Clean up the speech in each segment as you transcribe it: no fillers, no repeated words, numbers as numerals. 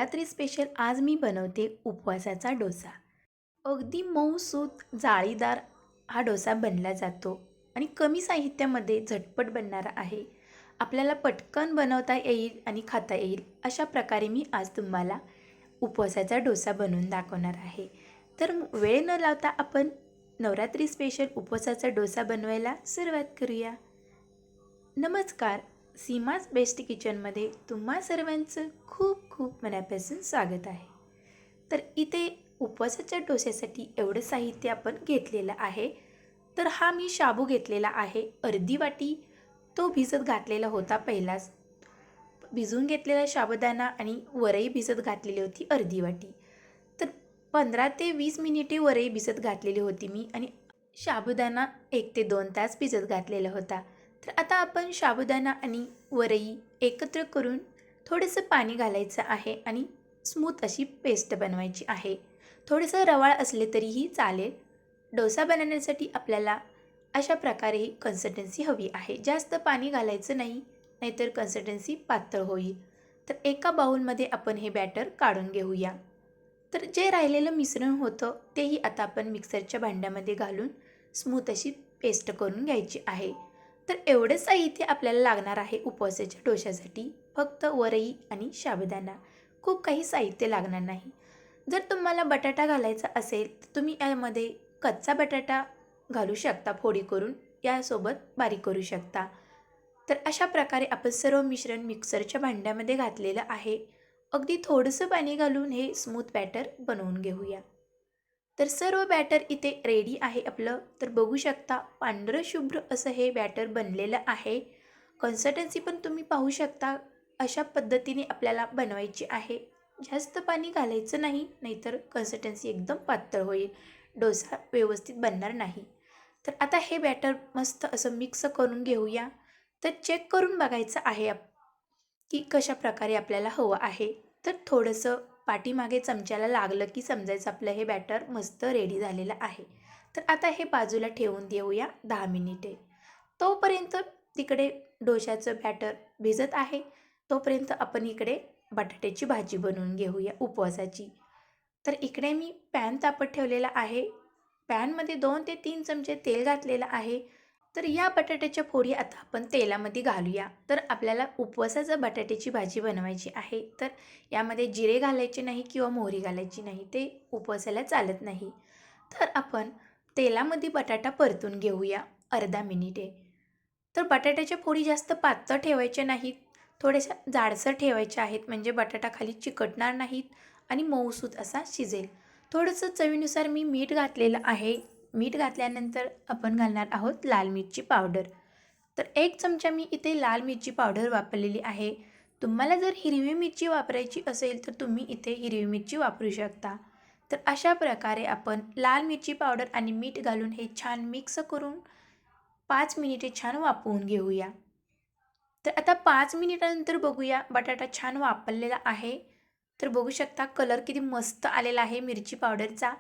Navratri special आज मी बनवते उपवासाचा डोसा. अगदी मऊसूत, जाळीदार हा डोसा बनला जातो आणि कमी साहित्यामध्ये झटपट बनणारा आहे. आपल्याला पटकन बनवता येईल आणि खाता येईल अशा प्रकारे मी आज तुम्हाला उपवासाचा डोसा बनवून दाखवणार आहे. तर वेळ न लावता आपण नवरात्री स्पेशल उपवासाचा डोसा बनवायला सुरुवात करूया. नमस्कार, सीमाज बेस्ट किचनमध्ये तुम्हा सर्वांचं खूप खूप मनापासून स्वागत आहे. तर इथे उपवासाच्या डोस्यासाठी एवढं साहित्य आपण घेतलेलं आहे. तर हा मी शाबू घेतलेला आहे अर्धी वाटी. तो भिजत घातलेला होता पहिलाच. भिजवून घेतलेला साबुदाणा आणि वरई भिजत घातलेली होती अर्धी वाटी. तर 15 ते 20 मिनिटे वरई भिजत घातलेली होती मी आणि साबुदाणा 1 ते 2 तास भिजत घातलेला होता. तर आता आपण साबुदाणा आणि वरई एकत्र करून थोडंसं पाणी घालायचं आहे आणि स्मूथ अशी पेस्ट बनवायची आहे. थोडंसं रवाळ असले तरीही चालेल. डोसा बनवण्यासाठी आपल्याला अशा प्रकारे ही कन्सिस्टन्सी हवी आहे. जास्त पाणी घालायचं नाही, नाहीतर कन्सिस्टन्सी पातळ होईल. तर एका बाउलमध्ये आपण हे बॅटर काढून घेऊया. तर जे राहिलेलं मिश्रण होतं तेही आता आपण मिक्सरच्या भांड्यामध्ये घालून स्मूथ अशी पेस्ट करून घ्यायची आहे. तर एवढं साहित्य आपल्याला लागणार आहे उपवासाच्या डोश्यासाठी. फक्त वरई आणि साबुदाणा, खूप काही साहित्य लागणार नाही. जर तुम्हाला बटाटा घालायचा असेल तर तुम्ही यामध्ये कच्चा बटाटा घालू शकता, फोडी करून यासोबत बारीक करू शकता. तर अशा प्रकारे आपण सर्व मिश्रण मिक्सरच्या भांड्यामध्ये घातलेलं आहे. अगदी थोडंसं पाणी घालून हे स्मूथ बॅटर बनवून घेऊया. तर सर्व बॅटर इथे रेडी आहे आपलं. तर बघू शकता पांढरं शुभ्र असं हे बॅटर बनलेलं आहे. कन्सिस्टन्सी पण तुम्ही पाहू शकता. अशा पद्धतीने आपल्याला बनवायची आहे. जास्त पाणी घालायचं नाही, नाहीतर कन्सिस्टन्सी एकदम पातळ होईल. डोसा व्यवस्थित बनणार नाही. तर आता हे बॅटर मस्त असं मिक्स करून घेऊया. तर चेक करून बघायचं आहे की कशा प्रकारे आपल्याला हवं आहे. तर थोडंसं पाठीमागे चमच्याला लागलं की समजायचं आपलं हे बॅटर मस्त रेडी झालेलं आहे. तर आता हे बाजूला ठेवून देऊया 10 मिनिटे. तोपर्यंत तिकडे डोशाचं बॅटर भिजत आहे. तोपर्यंत आपण इकडे बटाट्याची भाजी बनवून घेऊया उपवासाची. तर इकडे मी पॅन तापत ठेवलेला आहे. पॅनमध्ये 2 ते 3 चमचे तेल घातलेलं आहे. तर या बटाट्याच्या फोडी आता आपण तेलामध्ये घालूया. तर आपल्याला उपवासाचं बटाट्याची भाजी बनवायची आहे. तर यामध्ये जिरे घालायचे नाही किंवा मोहरी घालायची नाही, ते उपवासाला चालत नाही. तर आपण तेलामध्ये बटाटा परतून घेऊया अर्धा मिनिटे. तर बटाट्याच्या फोडी जास्त पातळ ठेवायच्या नाहीत, थोड्याशा जाडसर ठेवायच्या आहेत, म्हणजे बटाटा खाली चिकटणार नाहीत आणि मऊसूत असा शिजेल. थोडंसं चवीनुसार मी मीठ घातलेलं आहे. मीठ घातल्यानंतर आपण घालणार आहोत लाल मिरची पावडर. तर 1 चमचा मी इथे लाल मिरची पावडर वापरलेली आहे. तुम्हाला जर हिरवी मिरची वापरायची असेल तर तुम्ही इथे हिरवी मिरची वापरू शकता. तर अशा प्रकारे आपण लाल मिरची पावडर आणि मीठ घालून हे छान मिक्स करून 5 मिनिटे छान वाफवून घेऊया. तर आता 5 मिनिटानंतर बघूया बटाटा छान वाफलेला आहे. तर बघू शकता कलर किती मस्त आलेला आहे मिरची पावडरचा.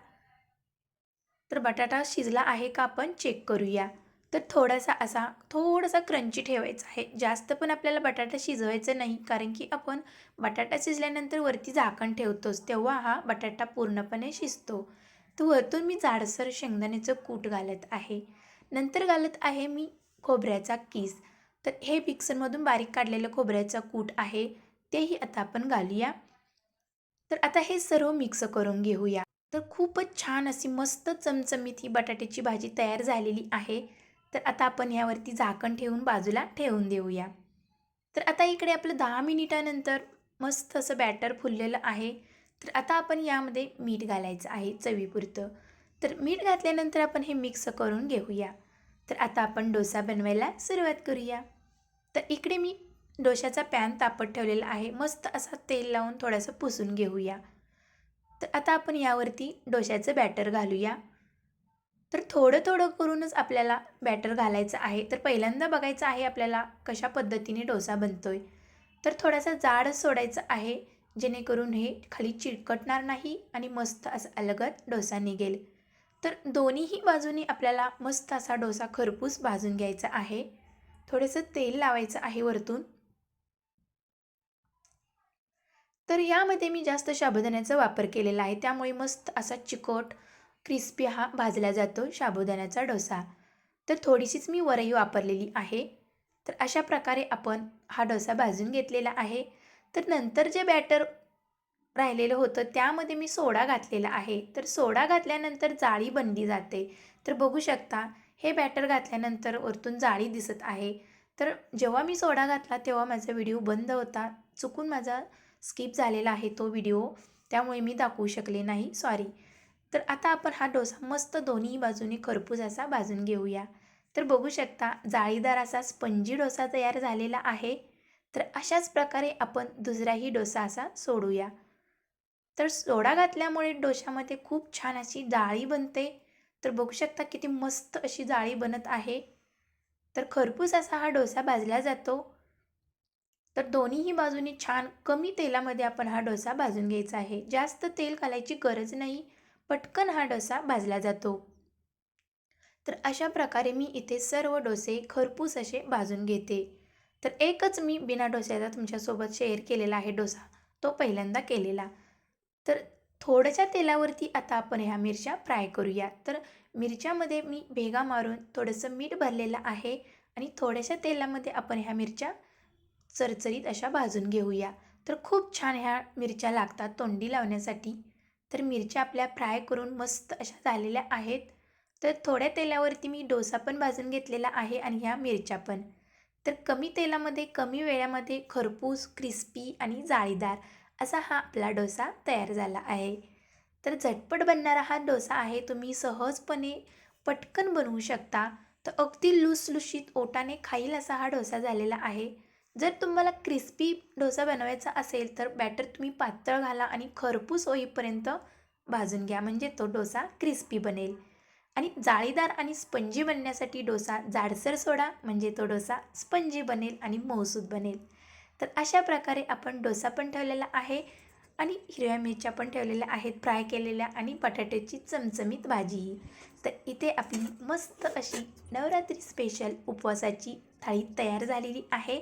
तर बटाटा शिजला आहे का आपण चेक करूया. तर थोडासा क्रंची ठेवायचा आहे. जास्त पण आपल्याला बटाटा शिजवायचा नाही, कारण की आपण बटाटा शिजल्यानंतर वरती झाकण ठेवतोच, तेव्हा हा बटाटा पूर्णपणे शिजतो. तर वरतून मी जाडसर शेंगदाण्याचं कूट घालत आहे. नंतर घालत आहे मी खोबऱ्याचा कीस. तर हे मिक्सरमधून बारीक काढलेलं खोबऱ्याचा कूट आहे, तेही आता आपण घालूया. तर आता हे सर्व मिक्स करून घेऊया. तर खूपच छान अशी मस्त चमचमीत ही बटाट्याची भाजी तयार झालेली आहे. तर आता आपण यावरती झाकण ठेवून बाजूला ठेवून देऊया. तर आता इकडे आपलं 10 मिनिटानंतर मस्त असं बॅटर फुललेलं आहे. तर आता आपण यामध्ये मीठ घालायचं आहे चवीपुरतं. तर मीठ घातल्यानंतर आपण हे मिक्स करून घेऊया. तर आता आपण डोसा बनवायला सुरुवात करूया. तर इकडे मी डोशाचा पॅन तापत ठेवलेला आहे. मस्त असा तेल लावून थोडंसं पुसून घेऊया. तर आता आपण यावरती डोशाचं बॅटर घालूया. तर थोडं थोडं करूनच आपल्याला बॅटर घालायचं आहे. तर पहिल्यांदा बघायचं आहे आपल्याला कशा पद्धतीने डोसा बनतोय. तर थोडासा जाड सोडायचं आहे, जेणेकरून हे खाली चिकटणार नाही आणि मस्त असा अलगद डोसा निघेल. तर दोन्हीही बाजूनी आपल्याला मस्त असा डोसा खरपूस भाजून घ्यायचा आहे. थोडंसं तेल लावायचं आहे वरतून. तर यामध्ये मी जास्त साबुदाण्याचा वापर केलेला आहे. त्यामुळे मस्त असा चिकट, क्रिस्पी हा भाजला जातो साबुदाण्याचा डोसा. तर थोडीशीच मी वरई वापरलेली आहे. तर अशा प्रकारे आपण हा डोसा भाजून घेतलेला आहे. तर नंतर जे बॅटर राहिलेलं होतं त्यामध्ये मी सोडा घातलेला आहे. तर सोडा घातल्यानंतर जाळी बनली जाते. तर बघू शकता हे बॅटर घातल्यानंतर वरतून जाळी दिसत आहे. तर जेव्हा मी सोडा घातला तेव्हा माझा व्हिडिओ बंद होता. चुकून माझा स्किप झालेला आहे तो व्हिडिओ. त्यामुळे मी दाखवू शकले नाही, सॉरी. तर आता आपण हा डोसा मस्त दोन्ही बाजूनी खरपूस असा भाजून घेऊया. तर बघू शकता जाळीदार असा स्पंजी डोसा तयार झालेला आहे. तर अशाच प्रकारे आपण दुसराही डोसा असा सोडूया. तर सोडा घातल्यामुळे डोशामध्ये खूप छान अशी जाळी बनते. तर बघू शकता किती मस्त अशी जाळी बनत आहे. तर खरपूस असा हा डोसा भाजला जातो. तर दोन्हीही बाजूनी छान कमी तेलामध्ये आपण हा डोसा भाजून घ्यायचा आहे. जास्त तेल घालायची गरज नाही. पटकन हा डोसा भाजला जातो. तर अशा प्रकारे मी इथे सर्व डोसे खरपूस असे भाजून घेते. तर एकच मी बिना डोस्याचा तुमच्यासोबत शेअर केलेला आहे डोसा. तो पहिल्यांदा केलेला. तर थोड्याशा तेलावरती आता आपण ह्या मिरच्या फ्राय करूया. तर मिरच्यामध्ये मी भेगा मारून थोडंसं मीठ भरलेलं आहे आणि थोड्याशा तेलामध्ये आपण ह्या मिरच्या चरचरीत अशा भाजून घेऊया. तर खूप छान ह्या मिरच्या लागतात तोंडी लावण्यासाठी. तर मिरच्या आपल्या फ्राय करून मस्त अशा झालेल्या आहेत. तर थोड्या तेलावरती मी डोसा पण भाजून घेतलेला आहे आणि ह्या मिरच्या पण. तर कमी तेलामध्ये कमी वेळामध्ये खरपूस, क्रिस्पी आणि जाळीदार असा हा आपला डोसा तयार झाला आहे. तर झटपट बनणारा हा डोसा आहे. तुम्ही सहजपणे पटकन बनवू शकता. तर अगदी लुसलुशीत ओठाने खाईल असा हा डोसा झालेला आहे. जर तुम्हाला क्रिस्पी डोसा बनवायचा असेल तर बॅटर तुम्ही पातळ घाला आणि खरपूस होईपर्यंत भाजून घ्या म्हणजे तो डोसा क्रिस्पी बनेल. आणि जाळीदार आणि स्पंजी बनण्यासाठी डोसा जाडसर सोडा म्हणजे तो डोसा स्पंजी बनेल आणि मऊसूत बनेल. तर अशा प्रकारे आपण डोसा पण ठेवलेला आहे आणि हिरव्या मिरच्या पण ठेवलेल्या आहेत फ्राय केलेल्या आणि बटाट्याची चमचमीत भाजीही. तर इथे आपली मस्त अशी नवरात्री स्पेशल उपवासाची थाळी तयार झालेली आहे.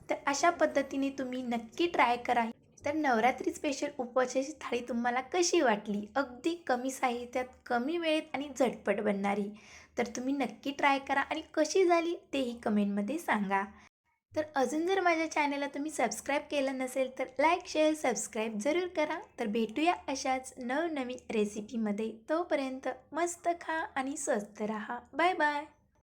तर अशा पद्धतीने तुम्ही नक्की ट्राय करा. तर नवरात्री स्पेशल उपवासाची थाळी तुम्हाला कशी वाटली? अगदी कमी साहित्यात, कमी वेळेत आणि झटपट बनणारी. तर तुम्ही नक्की ट्राय करा आणि कशी झाली तेही कमेंटमध्ये सांगा. तर अजून जर माझ्या चॅनलला तुम्ही सबस्क्राईब केलं नसेल तर लाईक, शेअर, सबस्क्राईब जरूर करा. तर भेटूया अशाच नवनवीन रेसिपीमध्ये. तोपर्यंत मस्त खा आणि स्वस्त राहा. Bye bye.